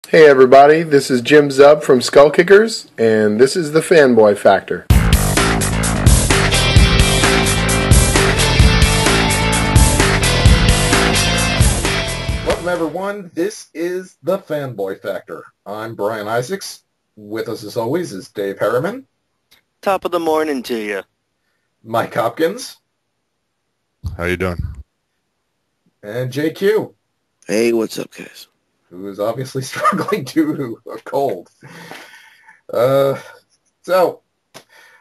Hey everybody, this is Jim Zub from Skull Kickers, and this is the Fanboy Factor. Welcome everyone, this is the Fanboy Factor. I'm Brian Isaacs. With us as always is Dave Harriman, Top of the morning to you. Mike Hopkins, How you doing? and JQ, Hey, what's up, guys? who is obviously struggling due to a cold. Uh, so,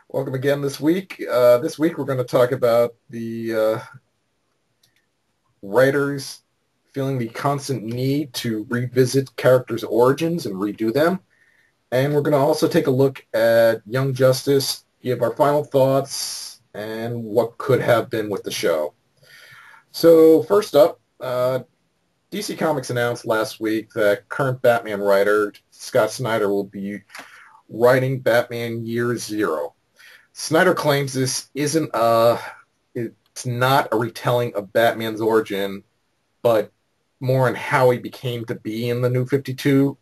welcome again this week. This week we're going to talk about the writers feeling the constant need to revisit characters' origins and redo them. And we're going to also take a look at Young Justice, give our final thoughts, and what could have been with the show. So first up, DC Comics announced last week that current Batman writer Scott Snyder will be writing Batman Year Zero. Snyder claims this it's not a retelling of Batman's origin, but more on how he became to be in the New 52.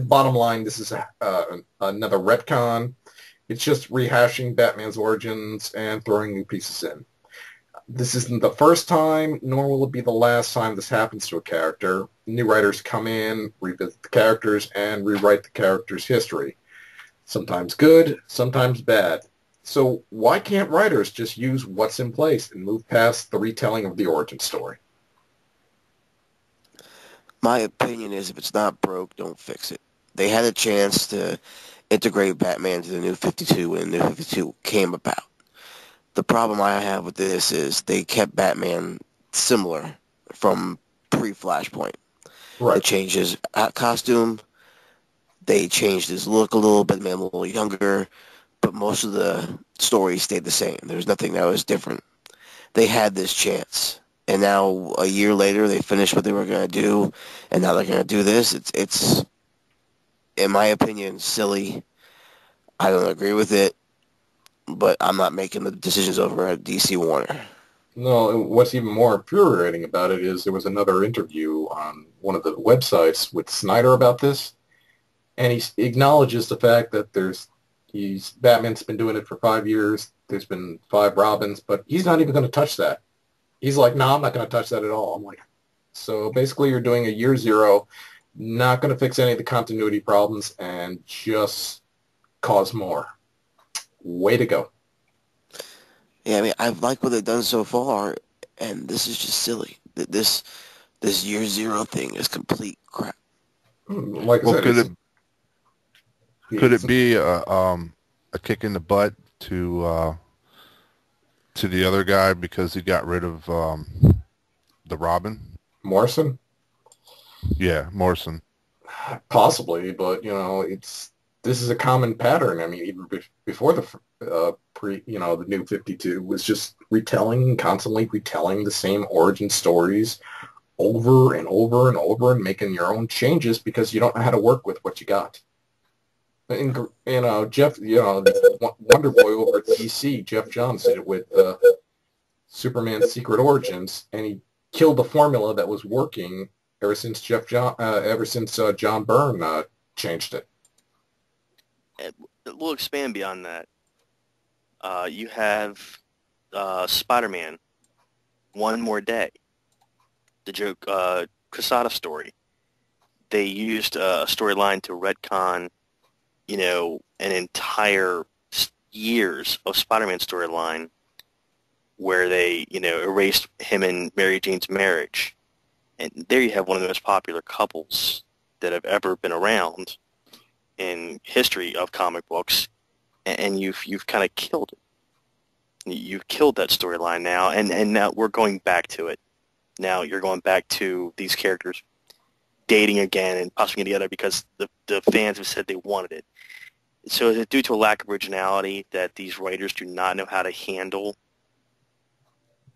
Bottom line, this is another retcon. It's just rehashing Batman's origins and throwing new pieces in. This isn't the first time, nor will it be the last time this happens to a character. New writers come in, revisit the characters, and rewrite the character's history. Sometimes good, sometimes bad. So why can't writers just use what's in place and move past the retelling of the origin story? My opinion is if it's not broke, don't fix it. They had a chance to integrate Batman to the New 52 when the New 52 came about. The problem I have with this is they kept Batman similar from pre-Flashpoint. They Right. changed his costume. They changed his look a little bit, made him a little younger, but most of the story stayed the same. There was nothing that was different. They had this chance. And now, a year later, they finished what they were going to do, and now they're going to do this. It's, in my opinion, silly. I don't agree with it, but I'm not making the decisions over at DC Warner. No, and what's even more infuriating about it is there was another interview on one of the websites with Snyder about this, and he acknowledges the fact that Batman's been doing it for 5 years. There's been 5 Robins, but he's not even going to touch that. He's like, no, I'm not going to touch that at all. I'm like, so basically you're doing a Year Zero, not going to fix any of the continuity problems, and just cause more. Way to go. Yeah, I mean, I've liked what they've done so far, and this is just silly. This Year Zero thing is complete crap. Like I Well, said, could it be a kick in the butt to the other guy because he got rid of the Robin? Morrison? Yeah, Morrison. Possibly, but this is a common pattern. I mean, even before the the New 52 was just constantly retelling the same origin stories over and over and over, and making your own changes because you don't know how to work with what you got. And Jeff, Wonder Boy over at DC, Jeff Johns did it with Superman's Secret Origins, and he killed the formula that was working ever since John Byrne changed it. We'll expand beyond that. You have Spider-Man, One More Day, the joke Quesada story. They used a storyline to retcon, an entire years of Spider-Man storyline where they, erased him and Mary Jane's marriage. And there you have one of the most popular couples that have ever been around in history of comic books, and you've kind of killed it. You've killed that storyline now, and now we're going back to it. Now you're going back to these characters dating again and possibly getting together because the fans have said they wanted it. So is it due to a lack of originality that these writers do not know how to handle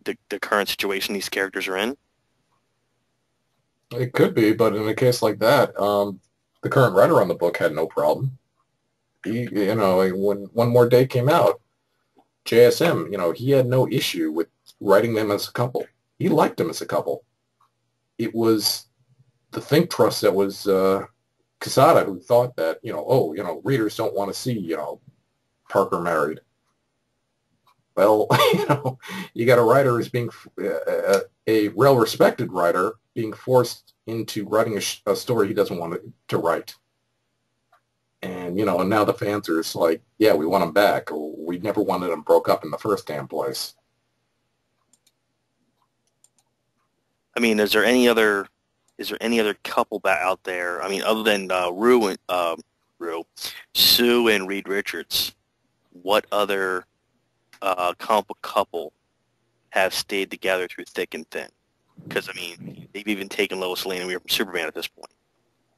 the current situation these characters are in? It could be, but in a case like that, the current writer on the book had no problem. When One More Day came out, JSM, he had no issue with writing them as a couple. He liked them as a couple. It was the Think Trust that was Quesada, who thought that, readers don't want to see, Parker married. Well, you got a writer who's being a well-respected writer being forced into writing a story he doesn't want to write. And, and now the fans are just like, yeah, we want him back. We never wanted him broke up in the first damn place. I mean, is there any other couple out there? I mean, other than Sue and Reed Richards, what other comic book couple have stayed together through thick and thin? Because, I mean, they've even taken Lois Lane and Weir from Superman at this point.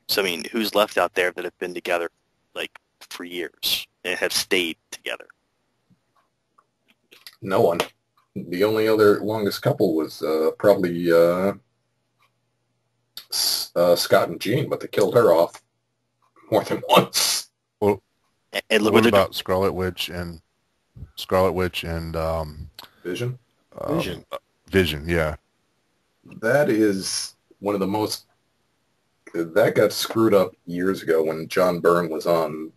So, I mean, who's left out there that have been together, like, for years and have stayed together? No one. The only other longest couple was probably Scott and Jean, but they killed her off more than once. Well, and look what what about Scarlet Witch and Vision? Vision, yeah. That is one of the most... That got screwed up years ago when John Byrne was on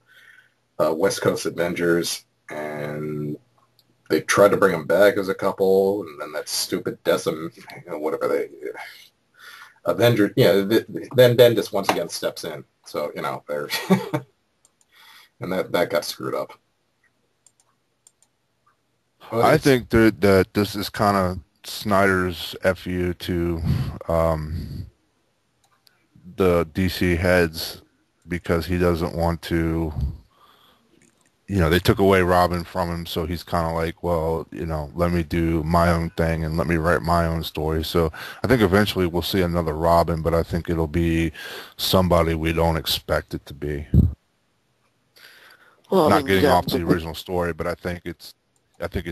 West Coast Avengers, and they tried to bring them back as a couple, and then that stupid whatever they... Avengers, then Bendis once again steps in. So, they're... and that got screwed up. I think that this is kind of Snyder's FU to the DC heads, because he doesn't want to, they took away Robin from him, so he's kind of like, well, let me do my own thing and let me write my own story. So I think eventually we'll see another Robin, but I think it'll be somebody we don't expect it to be. Well, Not getting off the original story, but I think it's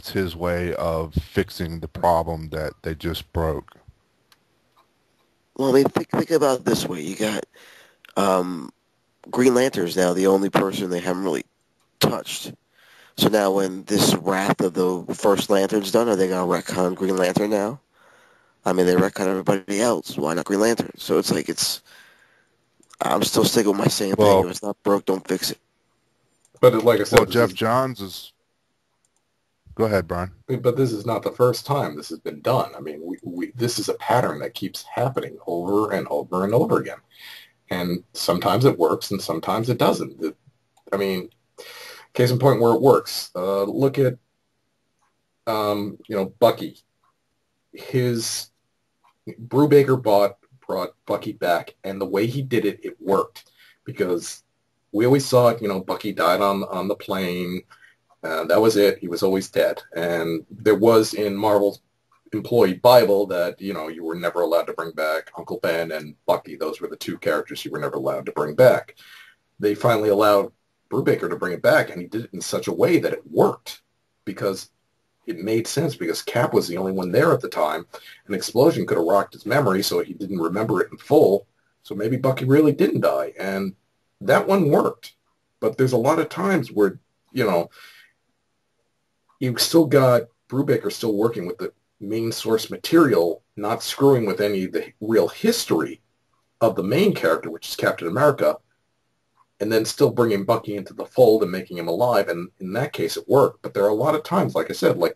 his way of fixing the problem that they just broke. Well, I mean, think about it this way. You got Green Lantern's now the only person they haven't really touched. So now when this Wrath of the First Lantern's done, are they going to retcon Green Lantern now? I mean, they retcon everybody else. Why not Green Lantern? So it's like I'm still sticking with my same thing. If it's not broke, don't fix it. But like I said... Well, Jeff Johns is... Go ahead, Brian. But this is not the first time this has been done. I mean, this is a pattern that keeps happening over and over and over again. And sometimes it works and sometimes it doesn't. Case in point where it works. Look at, Bucky. Brubaker brought Bucky back, and the way he did it, it worked. Because we always saw it, Bucky died on the plane. That was it. He was always dead. And there was in Marvel's employee Bible that, you were never allowed to bring back Uncle Ben and Bucky. Those were the two characters you were never allowed to bring back. They finally allowed Brubaker to bring it back, and he did it in such a way that it worked because it made sense, because Cap was the only one there at the time. An explosion could have rocked his memory, so he didn't remember it in full. So maybe Bucky really didn't die, and that one worked. But there's a lot of times where, you've still got Brubaker still working with the main source material, not screwing with any of the real history of the main character, which is Captain America, and then still bringing Bucky into the fold and making him alive. And in that case, it worked. But there are a lot of times, like I said, like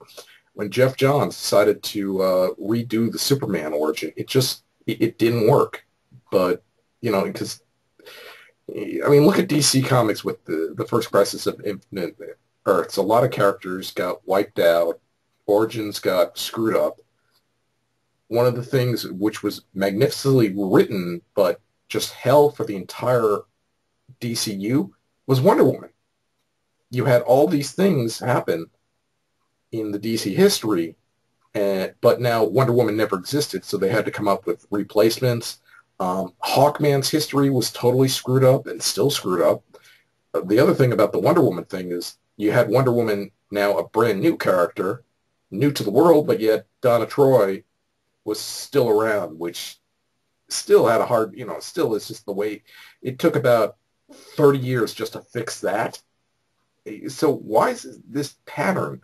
when Jeff Johns decided to redo the Superman origin, it didn't work. But, because, look at DC Comics with the first Crisis of Infinite Earths. A lot of characters got wiped out. Origins got screwed up. One of the things which was magnificently written, but just hell for the entire DCU, was Wonder Woman. You had all these things happen in the DC history, but now Wonder Woman never existed, so they had to come up with replacements. Hawkman's history was totally screwed up and still screwed up. The other thing about the Wonder Woman thing is you had Wonder Woman, now a brand new character, new to the world, but yet Donna Troy was still around, which still had a hard, still is just the way. It took about 30 years just to fix that. So why is this pattern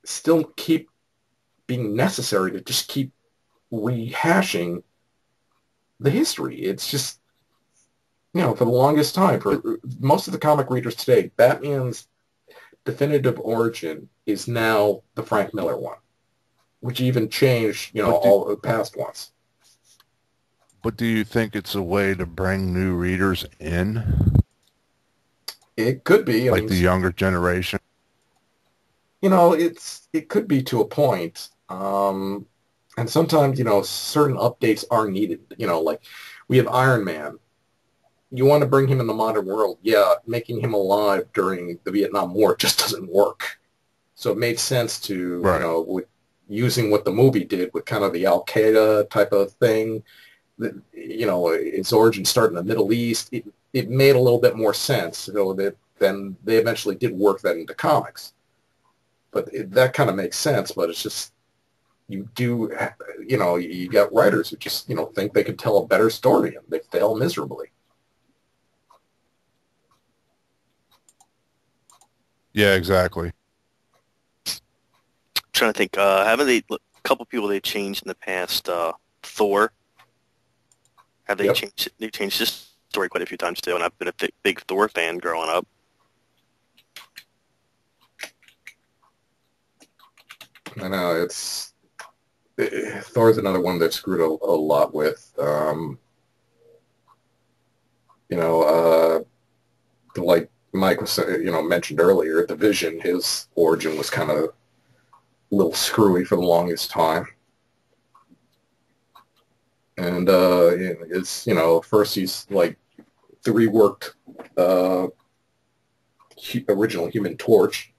still keep being necessary to just keep rehashing the history? It's just, for the longest time, for most of the comic readers today, Batman's definitive origin is now the Frank Miller one, which even changed, all the past ones. But do you think it's a way to bring new readers in? It could be. Like the younger generation? It could be to a point. And sometimes, certain updates are needed. Like we have Iron Man. You want to bring him in the modern world. Yeah, making him alive during the Vietnam War just doesn't work. So it made sense to, Right. with using what the movie did with kind of the Al-Qaeda type of thing, its origin started in the Middle East. It made a little bit more sense, then they eventually did work that into comics. But that kind of makes sense, but it's just, you got writers who just, think they can tell a better story, and they fail miserably. Yeah, exactly. I'm trying to think, haven't they, a couple people they changed in the past, Thor, have they Yep. they've changed this story quite a few times too, and I've been a big Thor fan growing up. I know, Thor's another one they've screwed a lot with. Like Mike was, mentioned earlier, the Vision, his origin was kind of a little screwy for the longest time. And first he's like the reworked original Human Torch,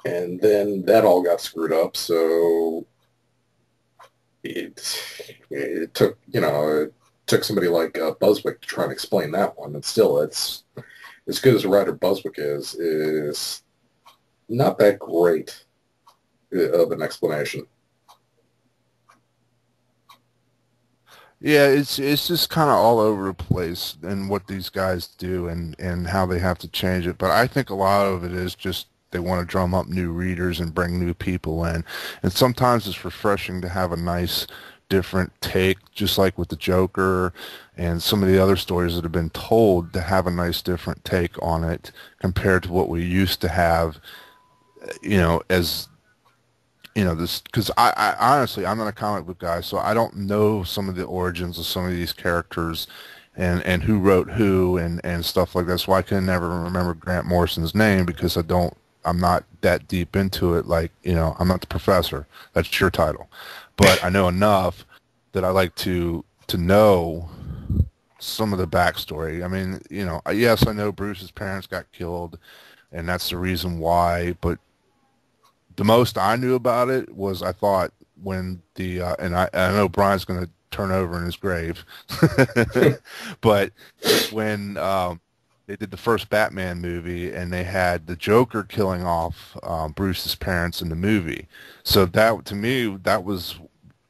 and then that all got screwed up. So it took somebody like Buswick to try and explain that one, and still, it's as good as a writer Buswick is not that great of an explanation. Yeah, it's just kind of all over the place and what these guys do and how they have to change it. But I think a lot of it is just they want to drum up new readers and bring new people in. And sometimes it's refreshing to have a nice, different take, just like with the Joker and some of the other stories that have been told, to have a nice, different take on it compared to what we used to have, as this, because I honestly, I'm not a comic book guy, so I don't know some of the origins of some of these characters and who wrote who and stuff like that. So I can never remember Grant Morrison's name because I'm not that deep into it. Like, I'm not the professor. That's your title. But I know enough that I like to know some of the backstory. I mean, yes, I know Bruce's parents got killed and that's the reason why, but the most I knew about it was I thought when and I know Brian's going to turn over in his grave, but when they did the first Batman movie and they had the Joker killing off Bruce's parents in the movie, so that to me that was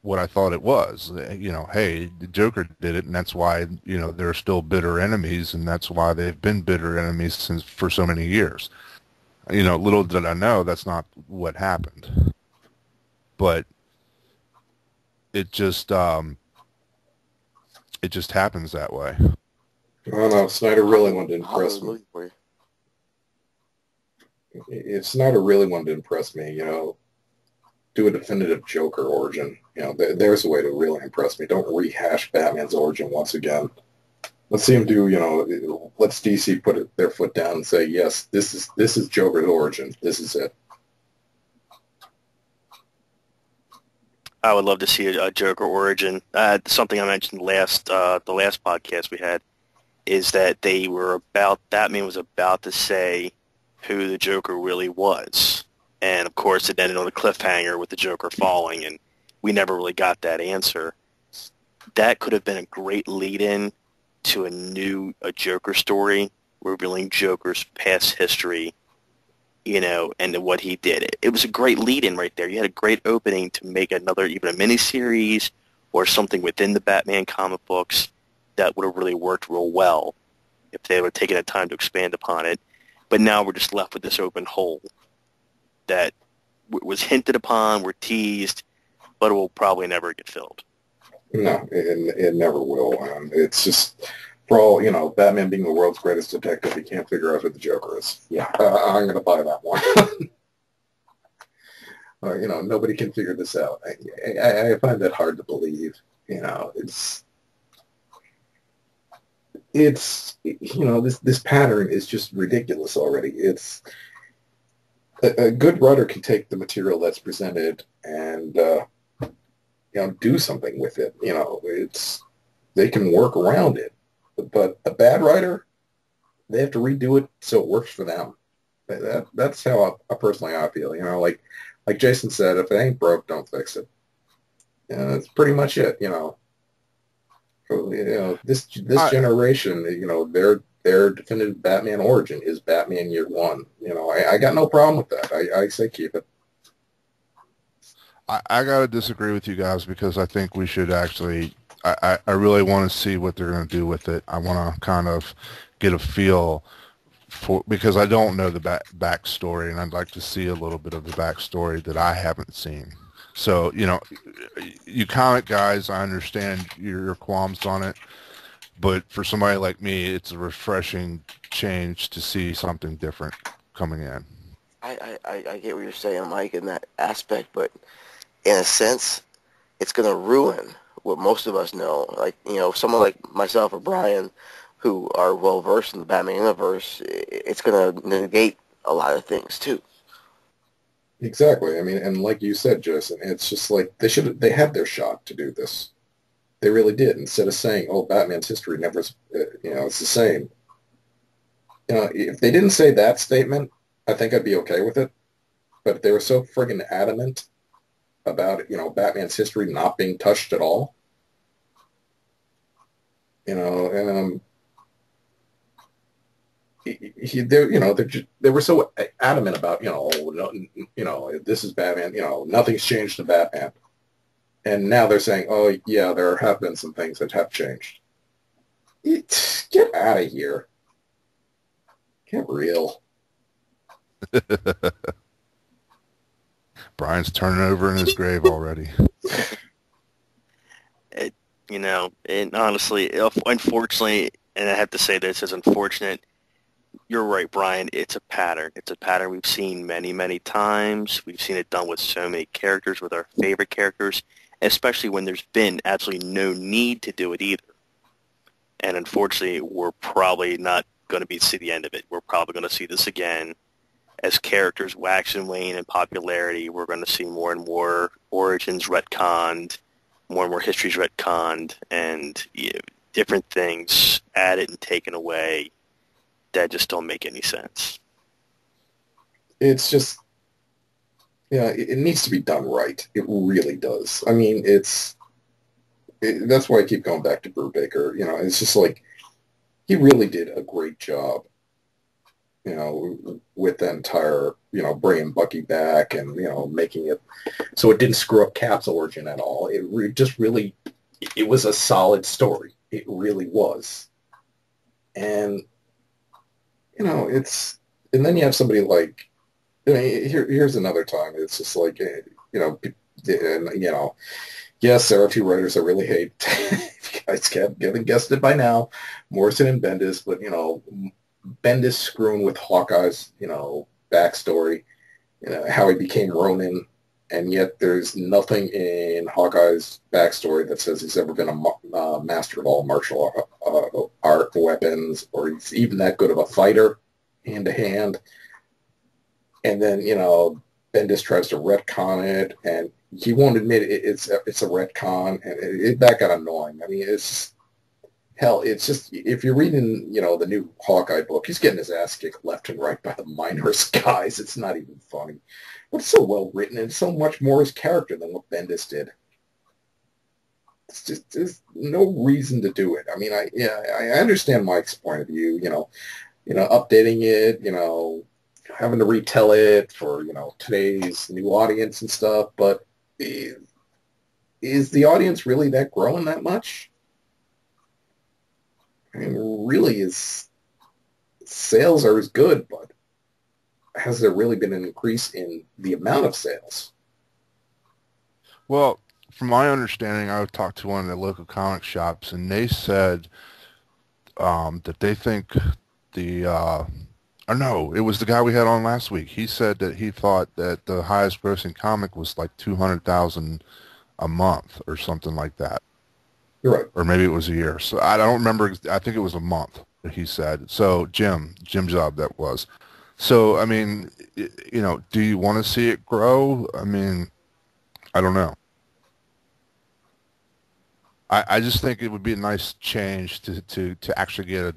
what I thought it was. Hey, the Joker did it, and that's why they're still bitter enemies, and that's why they've been bitter enemies for so many years. Little did I know that's not what happened. But it just happens that way. I don't know. Snyder really wanted to impress me. If Snyder really wanted to impress me, do a definitive Joker origin. There's a way to really impress me. Don't rehash Batman's origin once again. Let's see him do, let's DC put their foot down and say, yes, this is Joker's origin. This is it. I would love to see a Joker origin. Something I mentioned the last podcast we had is that Batman was about to say who the Joker really was. And of course it ended on a cliffhanger with the Joker falling, and we never really got that answer. That could have been a great lead-in to a Joker story, revealing Joker's past history, and what he did. It was a great lead-in right there. You had a great opening to make even a miniseries or something within the Batman comic books that would have really worked real well if they would have taken the time to expand upon it. But now we're just left with this open hole that was hinted upon, we're teased, but it will probably never get filled. No, it never will. It's just, For all, Batman being the world's greatest detective, he can't figure out who the Joker is. Yeah, I'm going to buy that one. Nobody can figure this out. I find that hard to believe. This pattern is just ridiculous already. It's a good writer can take the material that's presented and do something with it. They can work around it, but a bad writer, they have to redo it so it works for them. That's how personally I feel. Like Jason said, if it ain't broke, don't fix it. That's pretty much it. This generation, their definitive Batman origin is Batman Year One. I got no problem with that. I say keep it. I gotta disagree with you guys because I think we should actually. I really want to see what they're going to do with it. I want to kind of get a feel for because I don't know the backstory, and I'd like to see a little bit of the backstory that I haven't seen. So, you comic guys, I understand your qualms on it, but for somebody like me, it's a refreshing change to see something different coming in. I get what you're saying, Mike, in that aspect, but in a sense, it's going to ruin what most of us know. Like, someone like myself or Brian, who are well-versed in the Batman universe, it's going to negate a lot of things, too. Exactly. I mean, and like you said, Jason, it's just like they had their shot to do this. They really did. Instead of saying, "Oh, Batman's history never, it's the same." If they didn't say that statement, I think I'd be okay with it. But if they were so friggin' adamant about Batman's history not being touched at all, and they were so adamant about this is Batman, nothing's changed to Batman, and now they're saying, oh yeah, there have been some things that have changed. Get out of here. Get real. Brian's turning over in his grave already. And honestly, unfortunately, and I have to say this is unfortunate, you're right, Brian, it's a pattern. It's a pattern we've seen many, many times. We've seen it done with so many characters, with our favorite characters, especially when there's been absolutely no need to do it either. And unfortunately, we're probably not going to see the end of it. We're probably going to see this again. As characters wax and wane in popularity, we're going to see more and more origins retconned, more and more histories retconned, and different things added and taken away that just don't make any sense. It's just, it needs to be done right. It really does. I mean, that's why I keep going back to Brubaker. It's just like, he really did a great job, with the entire, bringing Bucky back and, making it so it didn't screw up Cap's origin at all. It was a solid story. It really was. And, and then you have somebody like, here's another time. It's just like, yes, there are two writers I really hate. If you guys haven't guessed it by now, Morrison and Bendis, but, Bendis screwing with Hawkeye's, backstory, how he became Ronin, and yet there's nothing in Hawkeye's backstory that says he's ever been a master of all martial art weapons, or he's even that good of a fighter, hand-to-hand. And then, Bendis tries to retcon it, and he won't admit it's a retcon, and that got annoying. I mean, it's just, if you're reading, the new Hawkeye book, he's getting his ass kicked left and right by the miners guys. It's not even funny. But it's so well written, and so much more his character than what Bendis did. It's just, there's no reason to do it. I mean, I understand Mike's point of view, updating it, having to retell it for, today's new audience and stuff, but is the audience really that growing that much? I mean, really, sales are as good, but has there really been an increase in the amount of sales? Well, from my understanding, I talked to one of the local comic shops, and they said that they think the or no, it was the guy we had on last week. He said that he thought that the highest grossing comic was like 200,000 a month or something like that. You're right. Or maybe it was a year. So I don't remember. I think it was a month, he said. So Jim Job that was. So, I mean, do you want to see it grow? I mean, I don't know. I just think it would be a nice change to actually get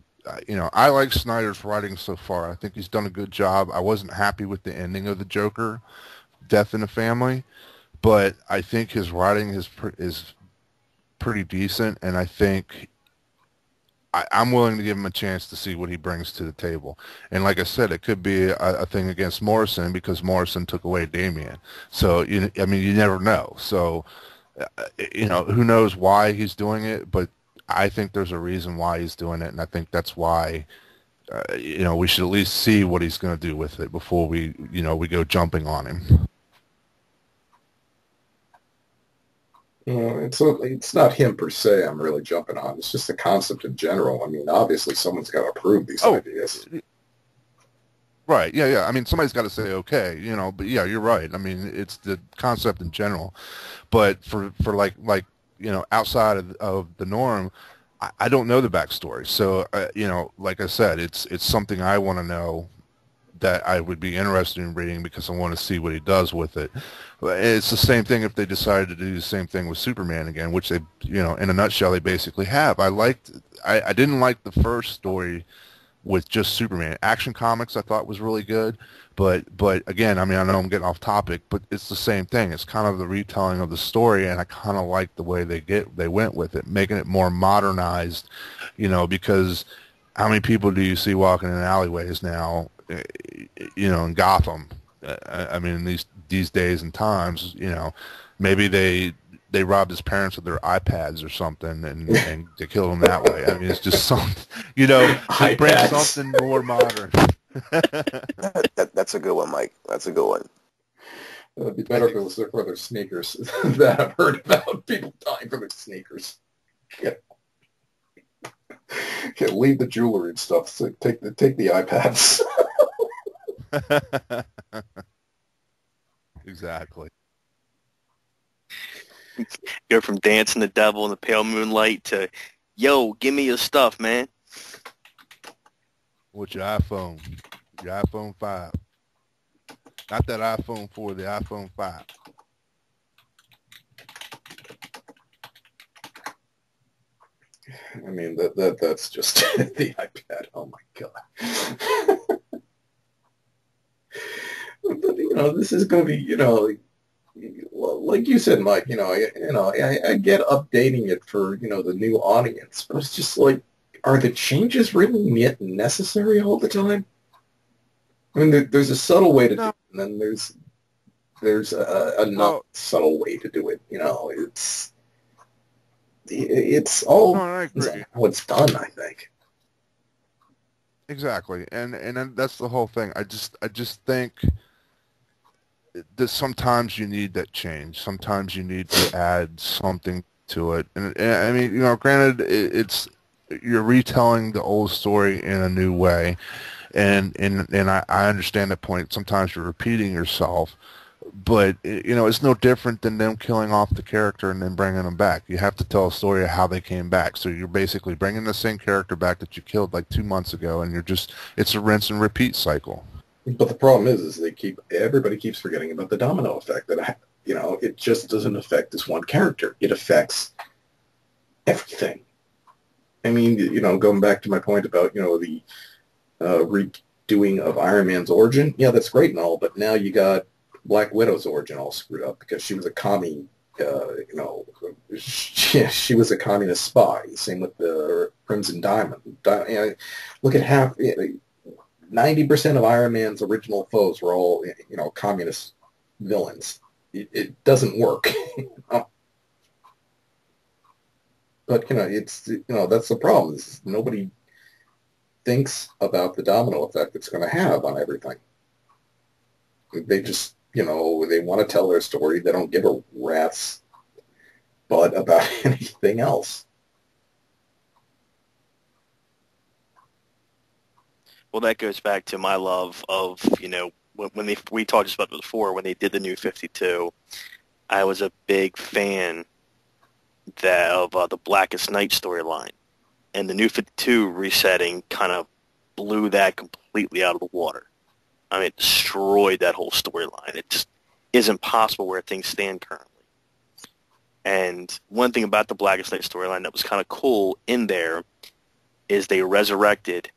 I like Snyder's writing so far. I think he's done a good job. I wasn't happy with the ending of the Joker, Death in the Family, but I think his writing is pretty decent, and I think I'm willing to give him a chance to see what he brings to the table. And like I said, it could be a thing against Morrison because Morrison took away Damian. So, I mean, you never know. So, who knows why he's doing it, but I think there's a reason why he's doing it, and I think that's why, we should at least see what he's going to do with it before we go jumping on him. It's not him per se I'm really jumping on. It's just the concept in general. I mean, obviously someone's got to approve these ideas. Right. Yeah. I mean, somebody's got to say okay, but yeah, you're right. I mean, it's the concept in general. But for like outside of the norm, I don't know the backstory. So, like I said, it's something I want to know that I would be interested in reading because I want to see what he does with it. It's the same thing if they decided to do the same thing with Superman again, which they, in a nutshell, they basically have. I didn't like the first story with just Superman. Action Comics I thought was really good, but again, I mean, I know I'm getting off topic, but it's the same thing. It's kind of the retelling of the story, and I kind of like the way they went with it, making it more modernized, because how many people do you see walking in alleyways now, in Gotham? I mean, these days and times, maybe they robbed his parents of their iPads or something, and they killed him that way. I mean, it's just something, just bring something more modern. That's a good one, Mike. That's a good one. It would be better if it was for their sneakers that I've heard about people dying for their sneakers. Yeah. Leave the jewelry and stuff. So take the iPads. Exactly. Go from dancing the devil in the pale moonlight to, yo, give me your stuff, man. What's your iPhone? Your iPhone 5. Not that iPhone 4, the iPhone 5. I mean, that's just the iPad. Oh my God. But, this is going to be, like you said, Mike, I get updating it for, the new audience, but it's just like, are the changes really necessary all the time? I mean, there's a subtle way to do it, and then there's a not subtle way to do it. It's all I agree. how it's done, I think. Exactly, and that's the whole thing. I just think that sometimes you need that change. Sometimes you need to add something to it. And I mean, granted, it's you're retelling the old story in a new way, and I understand that point. Sometimes you're repeating yourself, but it's no different than them killing off the character and then bringing them back. You have to tell a story of how they came back. So you're basically bringing the same character back that you killed like 2 months ago, and it's a rinse and repeat cycle. But the problem is everybody keeps forgetting about the domino effect. That it just doesn't affect this one character. It affects everything. I mean, going back to my point about the redoing of Iron Man's origin. Yeah, that's great and all, but now you got Black Widow's origin all screwed up because she was a commie. She was a communist spy. Same with the Crimson Diamond. Look at 90% of Iron Man's original foes were all, communist villains. It doesn't work. But, it's, that's the problem. Nobody thinks about the domino effect it's going to have on everything. They just, they want to tell their story. They don't give a rat's butt about anything else. Well, that goes back to my love of, when we talked just about this before, when they did the New 52, I was a big fan of the Blackest Night storyline. And the New 52 resetting kind of blew that completely out of the water. I mean, it destroyed that whole storyline. It just isn't possible where things stand currently. And one thing about the Blackest Night storyline that was kind of cool in there is they resurrected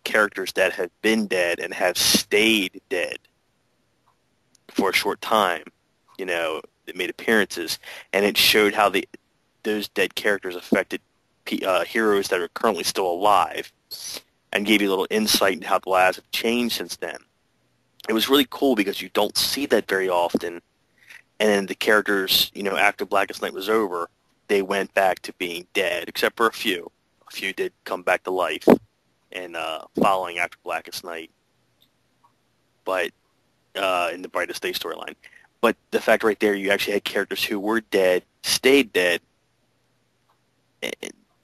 characters that have been dead and have stayed dead for a short time. They made appearances, and it showed how those dead characters affected heroes that are currently still alive, and gave you a little insight into how the lives have changed since then. It was really cool because you don't see that very often. And the characters, after Blackest Night was over, they went back to being dead, except for a few. A few did come back to life and following after Blackest Night, but in the Brightest Day storyline. But the fact right there, you actually had characters who were dead, stayed dead. And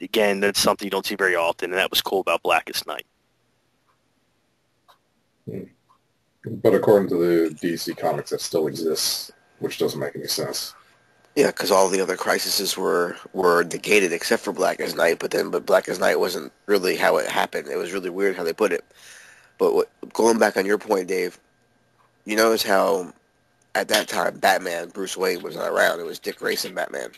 again, that's something you don't see very often, and that was cool about Blackest Night. But according to the DC comics, that still exists, which doesn't make any sense. Yeah, because all the other crises were negated except for Blackest Night, but Blackest Night wasn't really how it happened. It was really weird how they put it. But going back on your point, Dave, you notice how at that time Batman, Bruce Wayne, was not around. It was Dick Grayson Batman.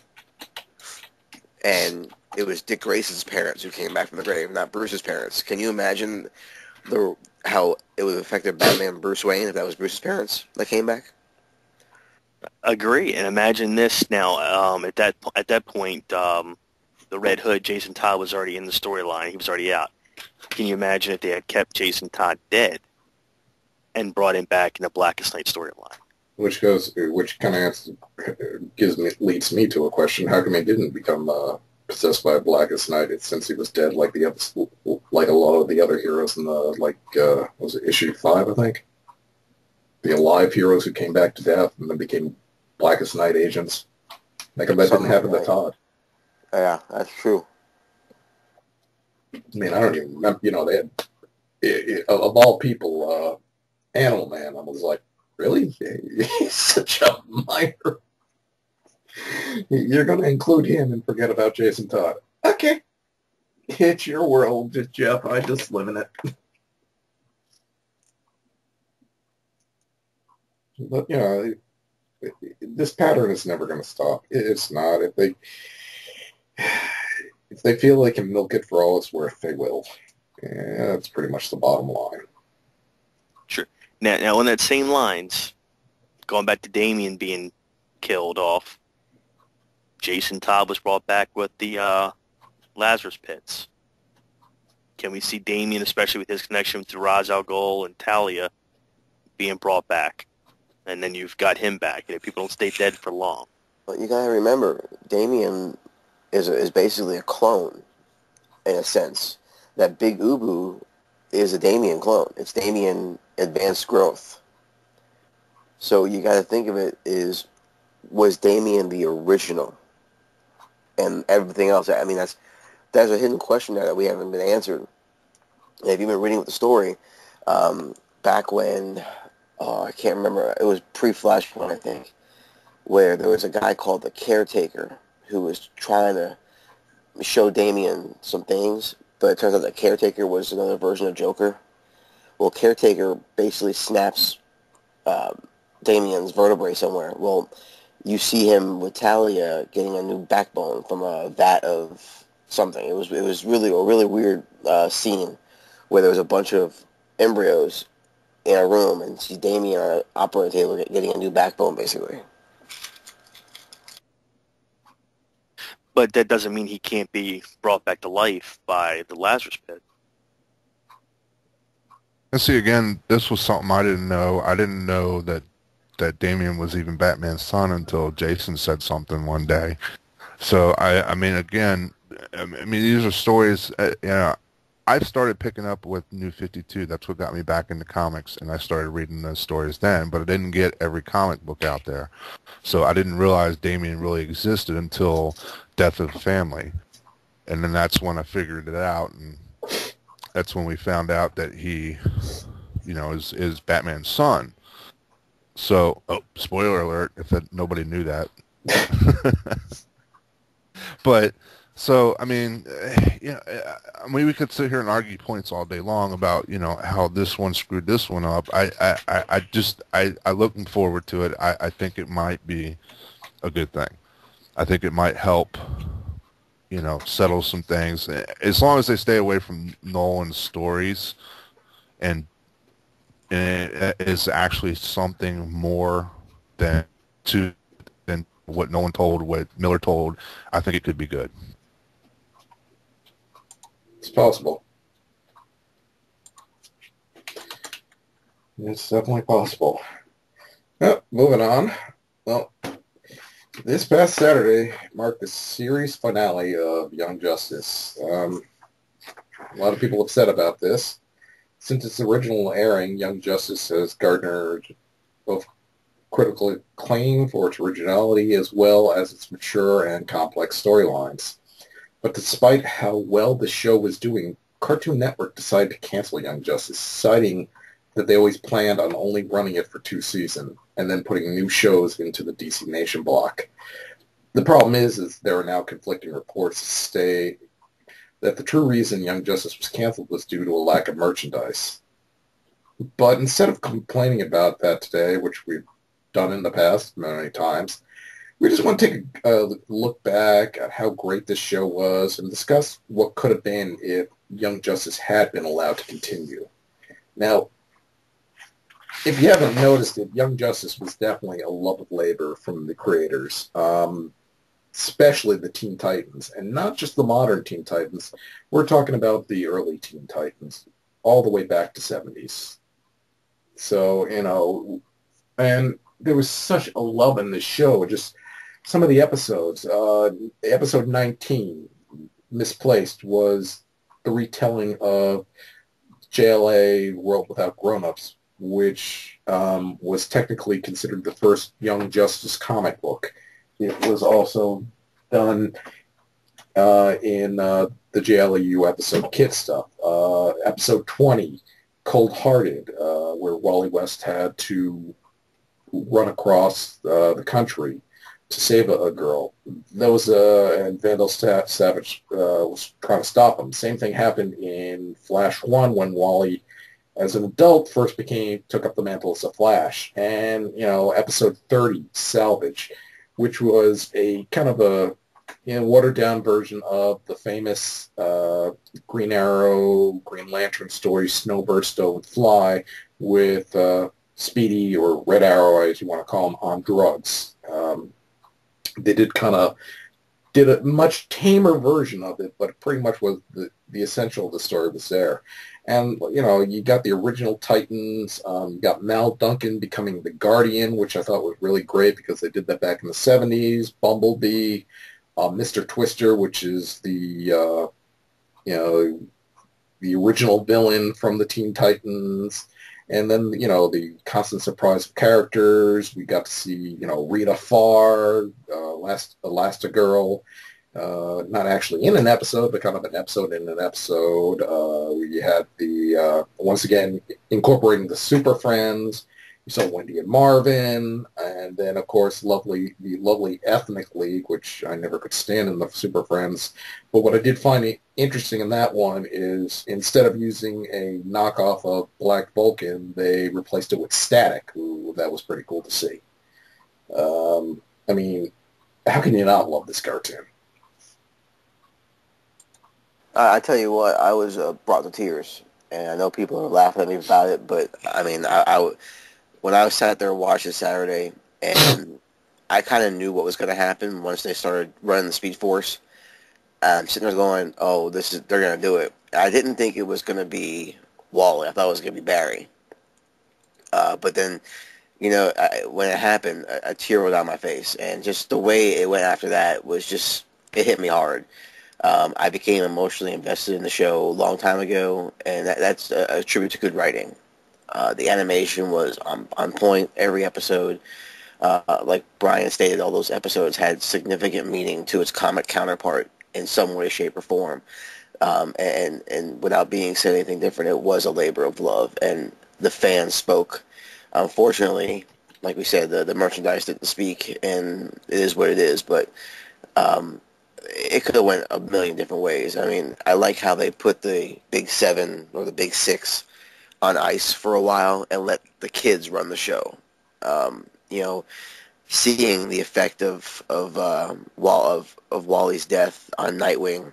And it was Dick Grayson's parents who came back from the grave, not Bruce's parents. Can you imagine how it would have affected Batman and Bruce Wayne if that was Bruce's parents that came back? Agree, and imagine this now. At that point, the Red Hood, Jason Todd, was already in the storyline. He was already out. Can you imagine if they had kept Jason Todd dead and brought him back in the Blackest Night storyline? Which kind of leads me to a question: how come he didn't become possessed by Blackest Night since he was dead, like like a lot of the other heroes in the was it issue 5, I think? The alive heroes who came back to death and then became Blackest Night agents. How come that didn't happen to Todd? Yeah, that's true. I mean, I don't even remember. They had of all people, Animal Man. I was like, really? He's such a minor. You're going to include him and forget about Jason Todd. Okay. It's your world, Jeff. I just live in it. But, this pattern is never going to stop. It's not. If they feel they can milk it for all it's worth, they will. Yeah, that's pretty much the bottom line. Sure. Now on that same lines, going back to Damian being killed off, Jason Todd was brought back with the Lazarus Pits. Can we see Damian, especially with his connection to Ra's al Ghul and Talia, being brought back? And then you've got him back. People don't stay dead for long. But you gotta remember, Damian is basically a clone, in a sense. That Big Ubu is a Damian clone. It's Damian advanced growth. So you gotta think of it was Damian the original? And everything else, I mean, that's a hidden question there that we haven't been answered. And if you've been reading with the story, back when, I can't remember, it was pre-Flashpoint, I think, where there was a guy called the Caretaker who was trying to show Damian some things, but it turns out that Caretaker was another version of Joker. Well, Caretaker basically snaps Damian's vertebrae somewhere. Well, you see him with Talia getting a new backbone from a vat of something. It was really a really weird scene where there was a bunch of embryos in a room and see Damian on an operating table getting a new backbone, basically. But that doesn't mean he can't be brought back to life by the Lazarus Pit. And see, again, this was something I didn't know. I didn't know that Damian was even Batman's son until Jason said something one day. So, I mean, again, these are stories, I've started picking up with New 52. That's what got me back into comics, and I started reading those stories then, but I didn't get every comic book out there. So I didn't realize Damian really existed until Death of the Family. And then that's when I figured it out, and that's when we found out that he, is Batman's son. So, spoiler alert, if nobody knew that. But so, I mean, I mean, we could sit here and argue points all day long about, how this one screwed this one up. I looking forward to it. I think it might be a good thing. I think it might help, settle some things as long as they stay away from Nolan's stories and it is actually something more than than what Nolan told, what Miller told. I think it could be good. It's possible. It's definitely possible. Well, moving on. Well, this past Saturday marked the series finale of Young Justice. A lot of people have said about this. Since its original airing, Young Justice has garnered both critical acclaim for its originality as well as its mature and complex storylines. But despite how well the show was doing, Cartoon Network decided to cancel Young Justice, citing that they always planned on only running it for 2 seasons and then putting new shows into the DC Nation block. The problem is there are now conflicting reports that the true reason Young Justice was canceled was due to a lack of merchandise. But instead of complaining about that today, which we've done in the past many times, we just want to take a look back at how great this show was and discuss what could have been if Young Justice had been allowed to continue. Now, if you haven't noticed it, Young Justice was definitely a love of labor from the creators. Especially the Teen Titans, and not just the modern Teen Titans. We're talking about the early Teen Titans, all the way back to 70s. So, and there was such a love in this show. Just some of the episodes. Episode 19, Misplaced, was the retelling of JLA World Without Grown-Ups, which was technically considered the first Young Justice comic book. It was also done in the JLU episode Kid Stuff. Episode 20, Cold Hearted, where Wally West had to run across the country to save a girl. And Vandal Savage was trying to stop him. Same thing happened in Flash 1 when Wally, as an adult, first took up the mantle as a Flash. And, episode 30, Salvage, which was a kind of a watered-down version of the famous Green Arrow, Green Lantern story, Snowburst and Fly, with Speedy, or Red Arrow, as you want to call him, on drugs. They did a much tamer version of it, but pretty much was the essential of the story was there. And, you got the original Titans. You got Mal Duncan becoming the Guardian, which I thought was really great because they did that back in the 70s. Bumblebee, Mr. Twister, which is the original villain from the Teen Titans. And then, the constant surprise of characters. We got to see, Rita Farr, Elastigirl, not actually in an episode, but kind of an episode in an episode. We had once again, incorporating the Super Friends. You saw Wendy and Marvin, and then, of course, the lovely Ethnic League, which I never could stand in the Super Friends. But what I did find interesting in that one is instead of using a knockoff of Black Vulcan, they replaced it with Static, that was pretty cool to see. I mean, how can you not love this cartoon? I tell you what, I was brought to tears, and I know people are laughing at me about it, but I mean, when I sat there and watched it Saturday, and I kind of knew what was going to happen once they started running the Speed Force. I'm sitting there going, "Oh, they're going to do it." I didn't think it was going to be Wally. I thought it was going to be Barry. But then, when it happened, a tear rolled down my face, and just the way it went after that was just, it hit me hard. I became emotionally invested in the show a long time ago, and that's a tribute to good writing. The animation was on point every episode. Like Brian stated, all those episodes had significant meaning to its comic counterpart in some way, shape, or form. And without being said anything different, it was a labor of love, and the fans spoke. Unfortunately, like we said, the merchandise didn't speak, and it is what it is. But it could have went a million different ways. I mean, I like how they put the Big Seven or the Big Six on ice for a while and let the kids run the show. You know, seeing the effect of Wally's death on Nightwing.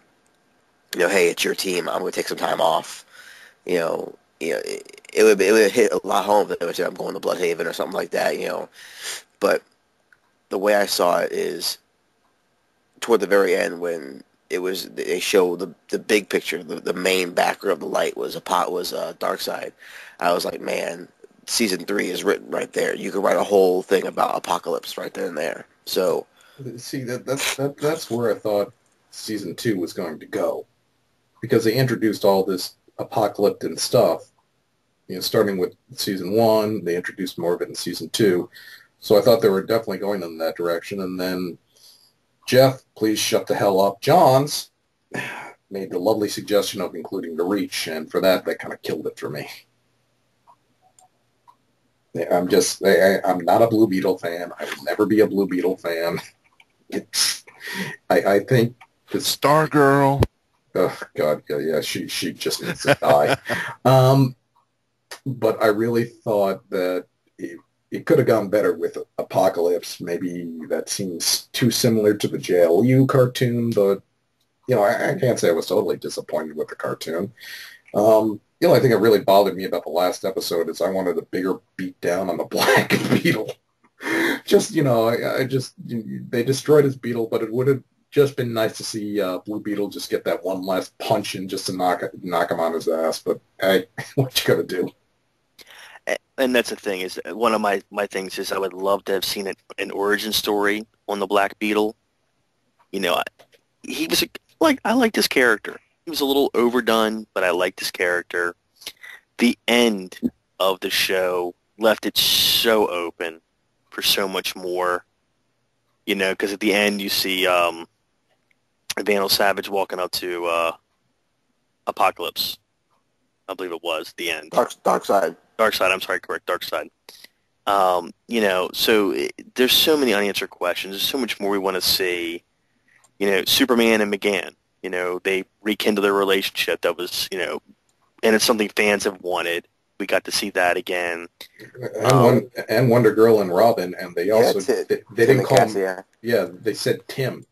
You know, hey, it's your team. I'm going to take some time off. It would hit a lot home if they would say I'm going to Bloodhaven or something like that. But the way I saw it is toward the very end when they show the big picture, the main backer of the light was Darkseid. I was like, man, season 3 is written right there. You could write a whole thing about Apocalypse right then and there. So See, that's where I thought season 2 was going to go, because they introduced all this apocalyptic stuff. Starting with season 1, they introduced more of it in season 2. So I thought they were definitely going in that direction. And then Jeff, please shut the hell up, Johns, made the lovely suggestion of including the Reach, and for that kind of killed it for me. I'm not a Blue Beetle fan. I would never be a Blue Beetle fan. I think the Stargirl. Oh God, yeah, she just needs to die. But I really thought that it could have gone better with Apocalypse. Maybe that seems too similar to the JLU cartoon, but I can't say I was totally disappointed with the cartoon. The only thing that really bothered me about the last episode is I wanted a bigger beat down on the Black Beetle. They destroyed his beetle, but it would have just been nice to see Blue Beetle just get that one last punch in just to knock him on his ass. But hey, what you gonna do? And that's the thing is one of my things is I would love to have seen an origin story on the Black Beetle. He was I liked his character. He was a little overdone, but I liked his character. The end of the show left it so open for so much more. Because at the end you see Vandal Savage walking up to Apocalypse. I believe it was the end. Darkseid. Darkseid, I'm sorry, correct, Darkseid. There's so many unanswered questions. There's so much more we want to see. Superman and McGann, they rekindle their relationship that was, and it's something fans have wanted. We got to see that again. And Wonder Girl and Robin, and they also, they didn't call him, they said Tim.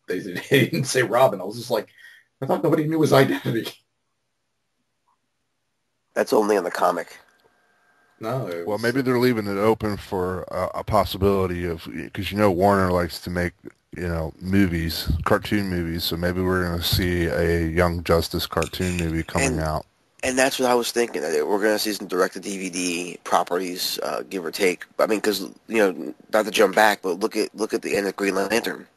They didn't say Robin. I was just like, I thought nobody knew his identity. That's only in the comic. No. Well, maybe they're leaving it open for a possibility of, because Warner likes to make movies, cartoon movies. So maybe we're going to see a Young Justice cartoon movie coming out. And that's what I was thinking. That we're going to see some direct-to-DVD properties, give or take. I mean, because not to jump back, but look at the end of Green Lantern.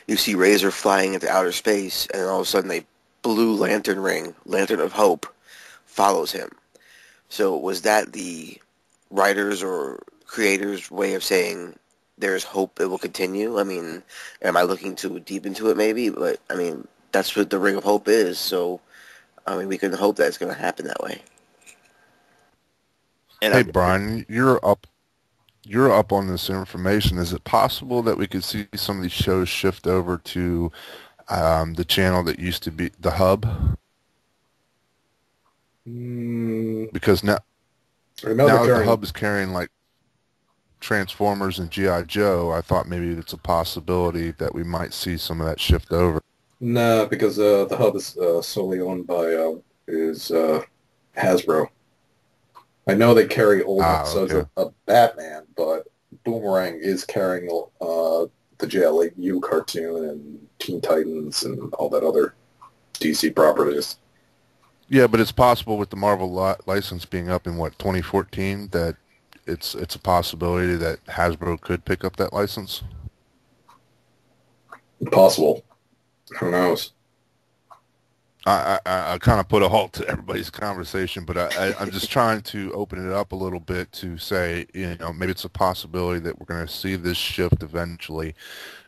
You see Razor flying into outer space, and all of a sudden a blue lantern ring, Lantern of Hope, follows him. So was that the writers or creators' way of saying there's hope it will continue? I mean, am I looking too deep into it maybe? But, I mean, that's what the Ring of Hope is. So, I mean, we can hope that it's going to happen that way. Hey, Brian, you're up on this information. Is it possible that we could see some of these shows shift over to the channel that used to be the Hub? Because now the Hub is carrying like Transformers and G.I. Joe, I thought maybe it's a possibility that we might see some of that shift over. No, because the Hub is solely owned by Hasbro. I know they carry old episodes of Batman, but Boomerang is carrying the JLU cartoon and Teen Titans and all that other DC properties. Yeah, but it's possible with the Marvel license being up in 2014 that it's a possibility that Hasbro could pick up that license. Possible. Who knows? I kind of put a halt to everybody's conversation, but I'm just trying to open it up a little bit to say, maybe it's a possibility that we're going to see this shift eventually.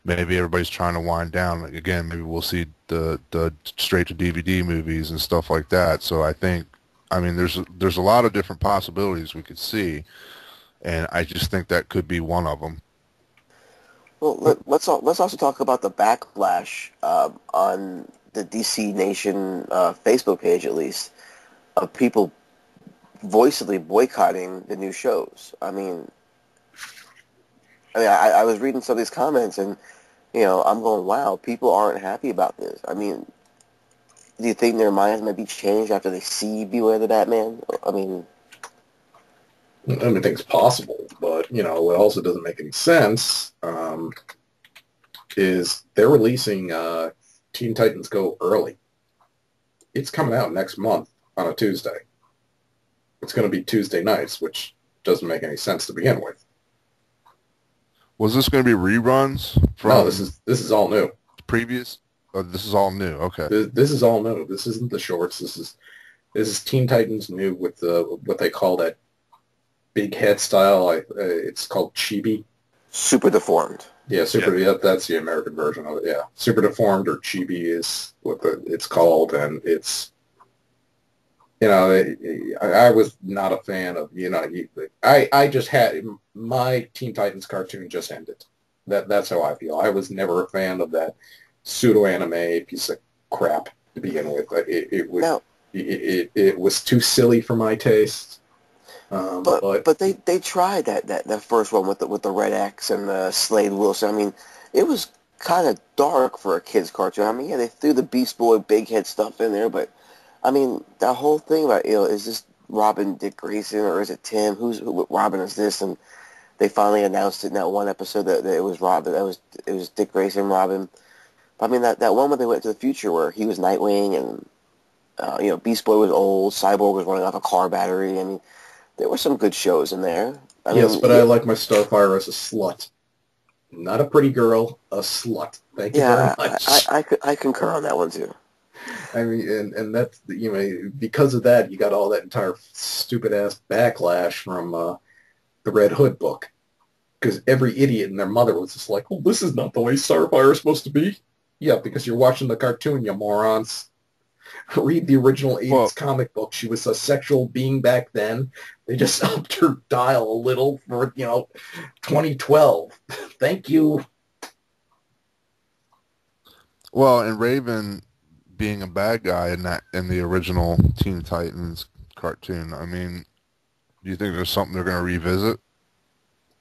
Maybe everybody's trying to wind down. Again, maybe we'll see the straight to DVD movies and stuff like that. So I mean, there's a lot of different possibilities we could see, and I just think that could be one of them. Well, let's also talk about the backlash on the DC Nation Facebook page, at least, of people voicedly boycotting the new shows. I was reading some of these comments, and I'm going, wow, people aren't happy about this. I mean, do you think their minds might be changed after they see Beware the Batman? I think it's possible, but what also doesn't make any sense is they're releasing Teen Titans Go early. It's coming out next month on a Tuesday. It's going to be Tuesday nights, which doesn't make any sense to begin with. Was this going to be reruns from? No, this is all new. Previous? Oh, this is all new. Okay. This is all new. This isn't the shorts. This is Teen Titans new with what they call that big head style. It's called chibi. Super deformed. Yeah, that's the American version of it. Yeah, super deformed or chibi is what it's called, and it's I was not a fan of I just had my Teen Titans cartoon just ended. That's how I feel. I was never a fan of that pseudo anime piece of crap to begin with. It was too silly for my taste. But they tried that first one with the Red X and the Slade Wilson. I mean, it was kind of dark for a kid's cartoon. I mean, yeah, they threw the Beast Boy big head stuff in there, but I mean, that whole thing about is this Robin Dick Grayson or is it Tim? Who Robin is this? And they finally announced it in that one episode that it was Robin. It was Dick Grayson, Robin. But I mean, that one where they went to the future where he was Nightwing and Beast Boy was old, Cyborg was running off a car battery. I mean, there were some good shows in there. I like my Starfire as a slut. Not a pretty girl, a slut. Thank you very much. I concur on that one too. I mean, and that's because of that, you got all that entire stupid ass backlash from the Red Hood book, because every idiot and their mother was just like, "Oh, this is not the way Starfire is supposed to be." Yeah, because you're watching the cartoon, you morons. Read the original 80s comic book. She was a sexual being back then. They just upped her dial a little for 2012. Thank you. Well, and Raven being a bad guy in the original Teen Titans cartoon, I mean, do you think there's something they're going to revisit?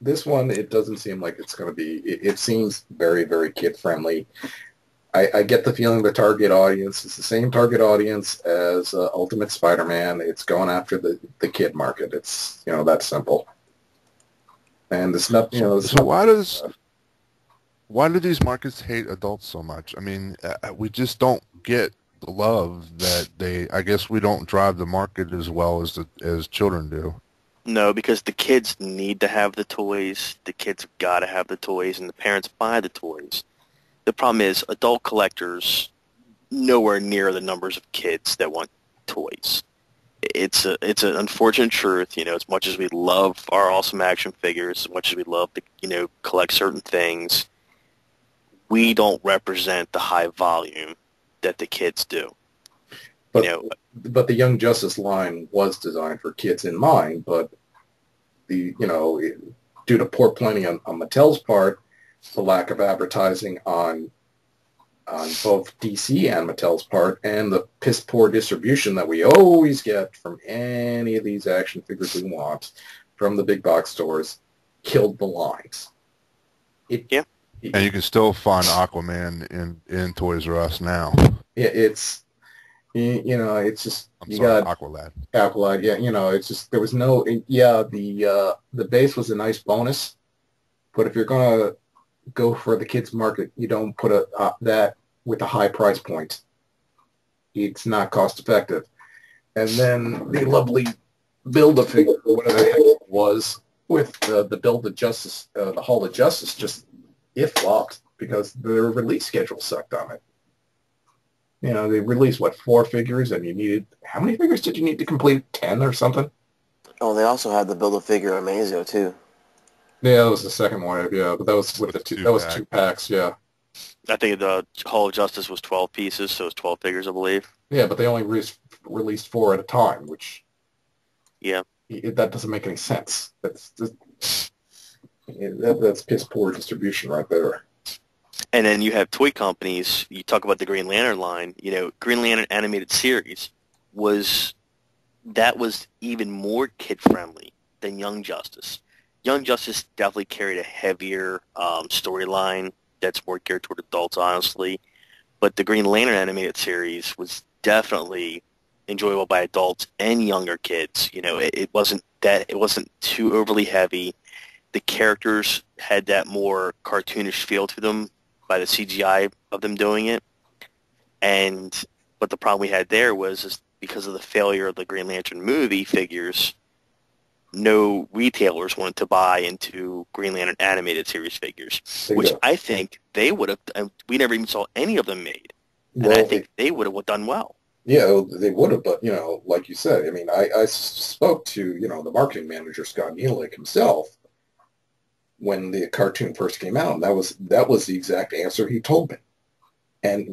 This one, it doesn't seem like it's going to be. It seems very, very kid-friendly. I get the feeling the target audience is the same target audience as Ultimate Spider-Man. It's going after the kid market. It's, that simple. And it's not, So why do these markets hate adults so much? I mean, we just don't get the love that I guess we don't drive the market as well as children do. No, because the kids need to have the toys. The kids have got to have the toys, and the parents buy the toys. The problem is adult collectors nowhere near the numbers of kids that want toys. It's an unfortunate truth, as much as we love our awesome action figures, as much as we love to, collect certain things, we don't represent the high volume that the kids do. But the Young Justice line was designed for kids in mind, but due to poor planning on Mattel's part, the lack of advertising on both DC and Mattel's part, and the piss-poor distribution that we always get from any of these action figures we want from the big box stores, killed the lines. And you can still find Aquaman in Toys R Us now. Yeah, it's just Aqualad. Aqualad, yeah, it's just there was no, the base was a nice bonus, but if you're gonna go for the kids market, you don't put that with a high price point. It's not cost effective. And then the lovely Build-A-Figure, whatever the heck it was, with the Build of Justice, the Hall of Justice, it flopped because their release schedule sucked on it. They released, 4 figures, and you needed, how many figures did you need to complete? 10 or something? Oh, they also had the Build-A-Figure Amazo, too. Yeah, that was the second wave, yeah, but that was with 2 packs, yeah. I think the Hall of Justice was 12 pieces, so it's 12 figures, I believe. Yeah, but they only released 4 at a time, which Yeah. that doesn't make any sense. That's piss poor distribution right there. And then you have toy companies. You talk about the Green Lantern line. Green Lantern animated series was even more kid friendly than Young Justice. Young Justice definitely carried a heavier storyline that's more geared toward adults, honestly. But the Green Lantern animated series was definitely enjoyable by adults and younger kids. It wasn't too overly heavy. The characters had that more cartoonish feel to them by the CGI of them doing it. But the problem we had there was because of the failure of the Green Lantern movie figures, no retailers wanted to buy into Green Lantern animated series figures, which I think they would have. We never even saw any of them made, and I think they would have done well. Yeah, they would have, but like you said, I mean, I spoke to the marketing manager Scott Nealick himself when the cartoon first came out, and that was the exact answer he told me. And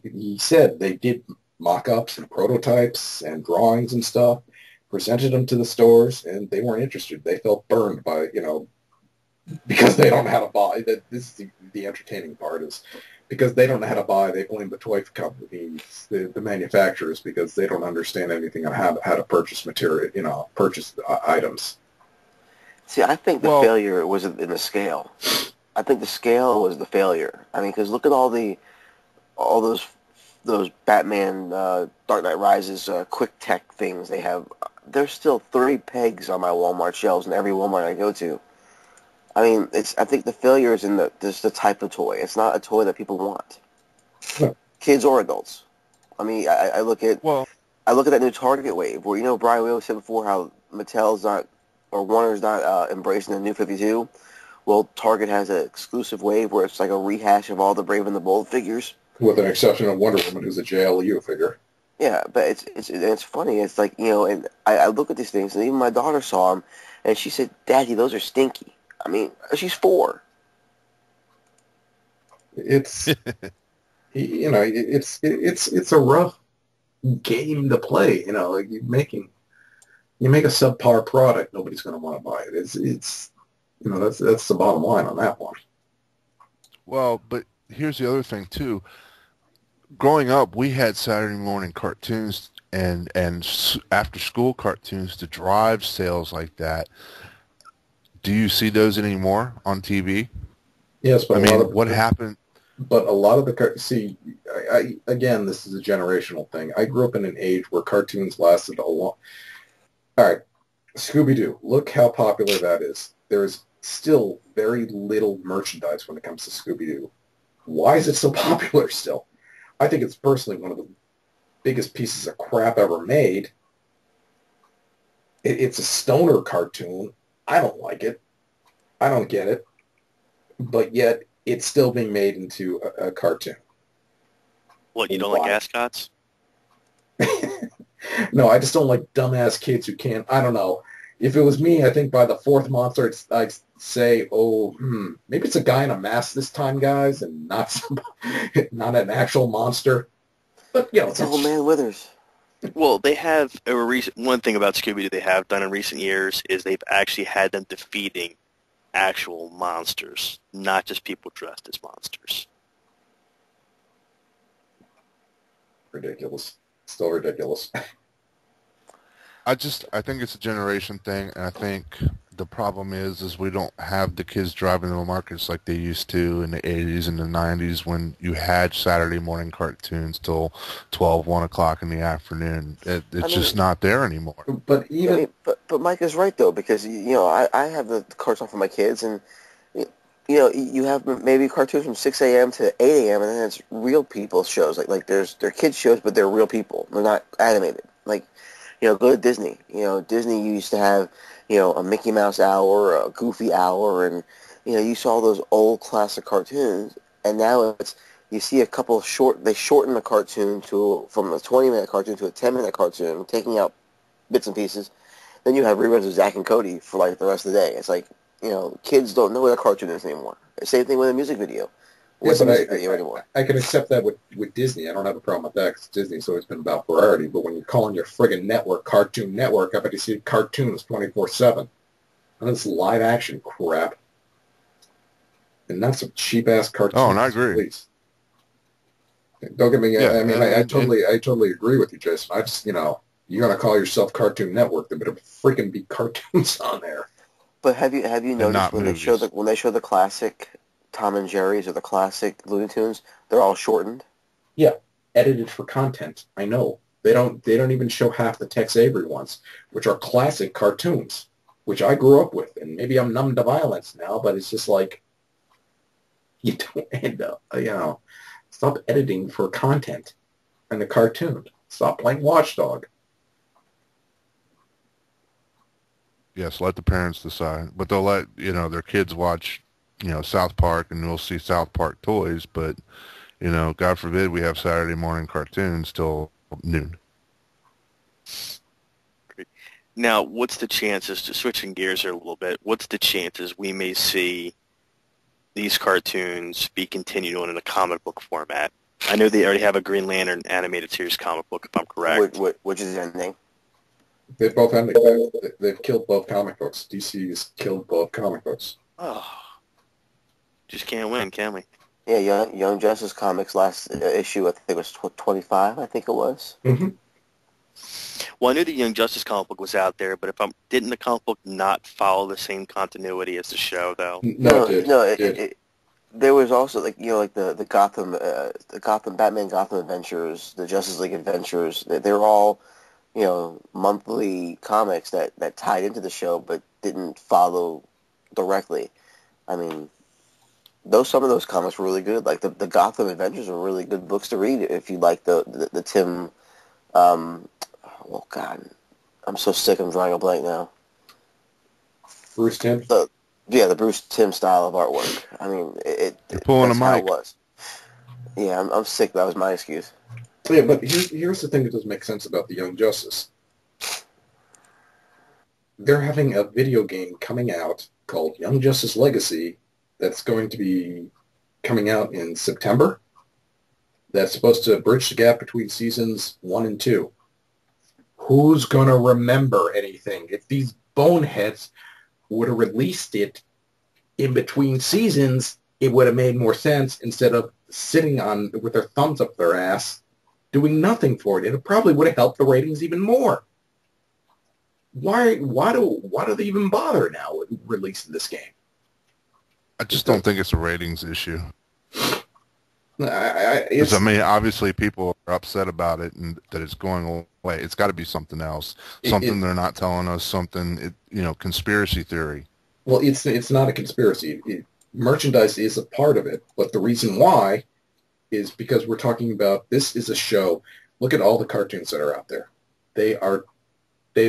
he said they did mock-ups and prototypes and drawings and stuff, presented them to the stores, and they weren't interested. They felt burned by because they don't know how to buy. That this is the entertaining part is because they don't know how to buy. They blame the toy companies, the manufacturers, because they don't understand anything on how to purchase material, purchase items. See, I think the failure was in the scale. I think the scale was the failure. I mean, because look at all those Batman Dark Knight Rises quick tech things they have. There's still 3 pegs on my Walmart shelves in every Walmart I go to. I mean, I think the failure is in the type of toy. It's not a toy that people want, kids or adults. I mean, I look at that new Target wave where Brian, we always said before how Mattel's not or Warner's not embracing the New 52. Well, Target has an exclusive wave where it's like a rehash of all the Brave and the Bold figures. With an exception of Wonder Woman, who's a JLU figure. Yeah, but it's funny. It's like, and I look at these things, and even my daughter saw them, and she said, "Daddy, those are stinky." I mean, she's 4. It's, it's a rough game to play. Like you make a subpar product, nobody's going to want to buy it. It's that's the bottom line on that one. Well, but here's the other thing too. Growing up, we had Saturday morning cartoons and after school cartoons to drive sales like that. Do you see those anymore on TV? Yes, but what happened? But a lot of the I again, this is a generational thing. I grew up in an age where cartoons lasted a long. All right, Scooby-Doo. Look how popular that is. There is still very little merchandise when it comes to Scooby-Doo. Why is it so popular still? I think it's personally one of the biggest pieces of crap ever made. It's a stoner cartoon. I don't like it. I don't get it. But yet, it's still being made into a cartoon. What, you don't like ascots? No, I just don't like dumbass kids who can't. I don't know. If it was me, I think by the 4th monster, I'd say, maybe it's a guy in a mask this time, guys, and not an actual monster. But it's Old Man Withers. Well, they have one thing about Scooby-Doo they have done in recent years is they've actually had them defeating actual monsters, not just people dressed as monsters. Ridiculous. Still ridiculous. I think it's a generation thing, and I think the problem is we don't have the kids driving the markets like they used to in the 80s and the 90s when you had Saturday morning cartoons till 12, 1 o'clock in the afternoon. It's just not there anymore. But but Mike is right, though, because, I have the cartoon for my kids, and, you have maybe cartoons from 6 a.m. to 8 a.m., and then it's real people shows. Like they're kids shows, but they're real people. They're not animated. Like, go to Disney. Disney used to have, a Mickey Mouse hour, a Goofy hour, and, you saw those old classic cartoons, and now you see a couple they shorten the cartoon from a 20-minute cartoon to a 10-minute cartoon, taking out bits and pieces. Then you have reruns of Zack and Cody for, like, the rest of the day. It's like, kids don't know what a cartoon is anymore. Same thing with a music video. Yes, but anymore. I can accept that with Disney. I don't have a problem with that because Disney's always been about variety. But when you're calling your friggin' network Cartoon Network, I bet you see cartoons 24/7. And this live action crap. And not some cheap ass cartoons. Oh, and I agree. Please. Don't get me. Yeah, I mean, I and totally agree with you, Jason. I just, you're gonna call yourself Cartoon Network, there better freaking be cartoons on there. But have you noticed not when movies. they show the classic Tom and Jerry's or the classic Looney Tunes, they're all shortened? Yeah, edited for content. I know. They don't even show half the Tex Avery ones, which are classic cartoons, which I grew up with. And maybe I'm numb to violence now, but it's just like, you don't end up, stop editing for content in the cartoon. Stop playing Watchdog. Yes, let the parents decide. But they'll let, their kids watch, South Park, and we'll see South Park toys. But, God forbid we have Saturday morning cartoons till noon. Now, what's the chances, just switching gears here a little bit, what's the chances we may see these cartoons be continued on in a comic book format? I know they already have a Green Lantern animated series comic book, if I'm correct. Which is ending. They've both ended. They've killed both comic books. DC's killed both comic books. Oh, just can't win, can we? Yeah, Young Justice Comics last issue, I think it was 25, I think it was. Mm-hmm. Well, I knew the Young Justice comic book was out there, but didn't the comic book not follow the same continuity as the show, though? No, it did. There was also like the Gotham Batman Gotham Adventures, the Justice League Adventures. They're all monthly comics that tied into the show but didn't follow directly. I mean, some of those comics were really good. Like the Gotham Adventures were really good books to read if you like the Tim. Oh God, I'm so sick. I'm drawing a blank now. Bruce Timm. The Bruce Timm style of artwork. I mean, You're pulling that's a how mic. it was. Yeah, I'm sick. That was my excuse. Yeah, but here's the thing that doesn't make sense about the Young Justice. They're having a video game coming out called Young Justice Legacy that's going to be coming out in September. That's supposed to bridge the gap between seasons 1 and 2. Who's going to remember anything? If these boneheads would have released it in between seasons, it would have made more sense instead of sitting on with their thumbs up their ass doing nothing for it. It probably would have helped the ratings even more. Why do they even bother now with releasing this game? I just don't think it's a ratings issue. I mean, obviously people are upset about it and that it's going away. It's got to be something else, something they're not telling us, something, conspiracy theory. Well, it's not a conspiracy. Merchandise is a part of it, but the reason why is because we're talking about this is a show. Look at all the cartoons that are out there. They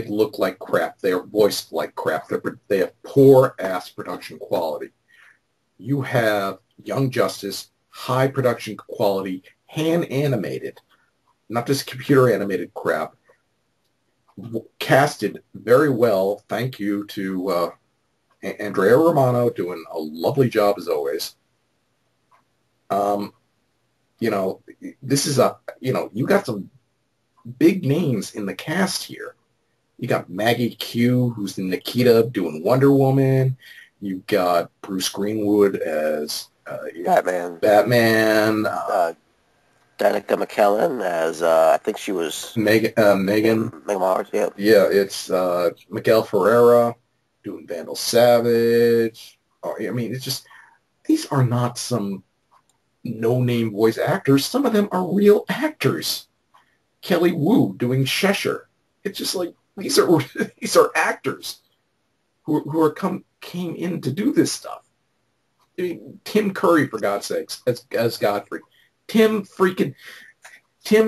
look like crap. They are voiced like crap. They have poor ass production quality. You have Young Justice, high production quality, hand animated, not just computer animated crap. Casted very well. Thank you to Andrea Romano, doing a lovely job as always. This is you got some big names in the cast here. You got Maggie Q, who's the Nikita doing Wonder Woman. You've got Bruce Greenwood as Batman. Danica McKellen as I think she was Megan Mars. Yeah. Yeah, it's Miguel Ferreira doing Vandal Savage. I mean, it's just these are not some no-name voice actors. Some of them are real actors. Kelly Wu doing Cheshire. It's just like these are actors who came in to do this stuff. I mean, Tim Curry, for God's sakes, as Godfrey. Tim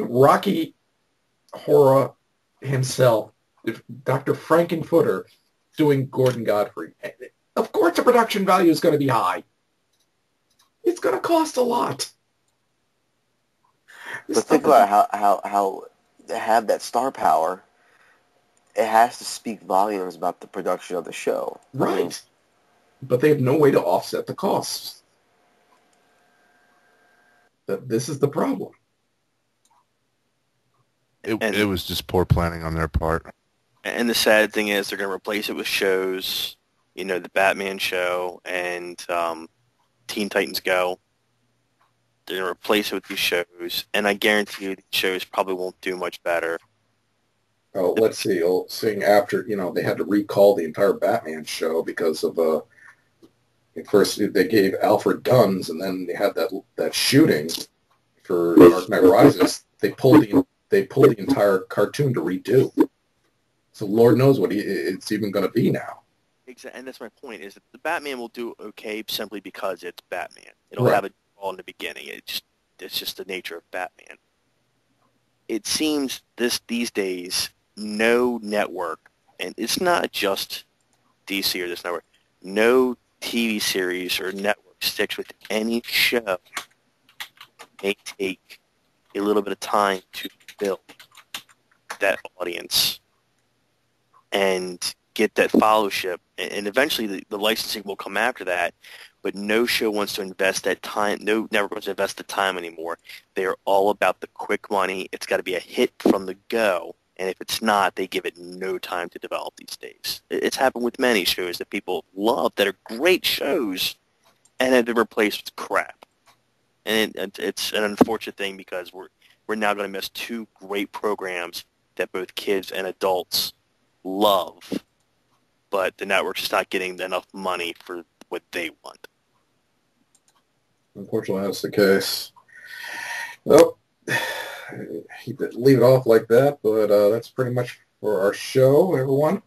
Rocky Horror himself, Dr. Frankenfooter doing Gordon Godfrey. Of course the production value is going to be high. It's going to cost a lot. But think about how to have that star power, it has to speak volumes about the production of the show. Right. But they have no way to offset the costs. This is the problem. It was just poor planning on their part. And the sad thing is they're going to replace it with shows, you know, the Batman show and Teen Titans Go. They're going to replace it with these shows, and I guarantee you these shows probably won't do much better. Oh, let's see. Seeing after, they had to recall the entire Batman show because of first they gave Alfred guns, and then they had that shooting for Dark Knight Rises. They pulled the entire cartoon to redo. So Lord knows what it's even going to be now. Exactly, and that's my point. Is that the Batman will do okay simply because it's Batman. It'll Right. have a draw in the beginning. It's just the nature of Batman. It seems these days no network, and it's not just DC or this network. No TV series or network sticks with any show. They take a little bit of time to build that audience and get that followership, and eventually the licensing will come after that, but no show wants to invest that time. No network wants to invest the time anymore. They are all about the quick money. It's got to be a hit from the go, and if it's not, they give it no time to develop these days. It's happened with many shows that people love that are great shows, and then they're replaced with crap. And it's an unfortunate thing because we're now going to miss two great programs that both kids and adults love, but the network's just not getting enough money for what they want. Unfortunately, that's the case. Well, leave it off like that, but that's pretty much for our show, everyone.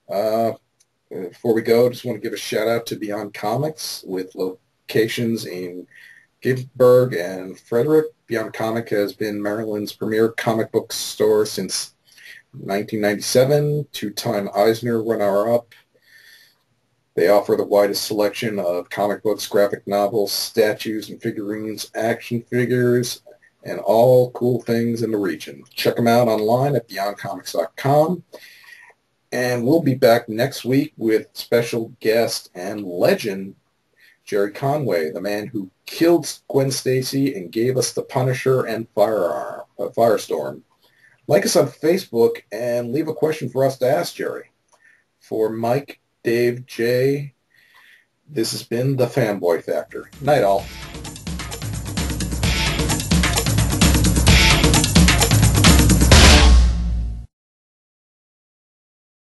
Before we go, just want to give a shout out to Beyond Comics with locations in Gettysburg and Frederick. Beyond Comic has been Maryland's premier comic book store since 1997, two-time Eisner runner-up. They offer the widest selection of comic books, graphic novels, statues and figurines, action figures, and all cool things in the region. Check them out online at beyondcomics.com. And we'll be back next week with special guest and legend Jerry Conway, the man who killed Gwen Stacy and gave us The Punisher and Firestorm. Like us on Facebook and leave a question for us to ask Jerry. For Mike, Dave, Jay, this has been the Fanboy Factor. Night all.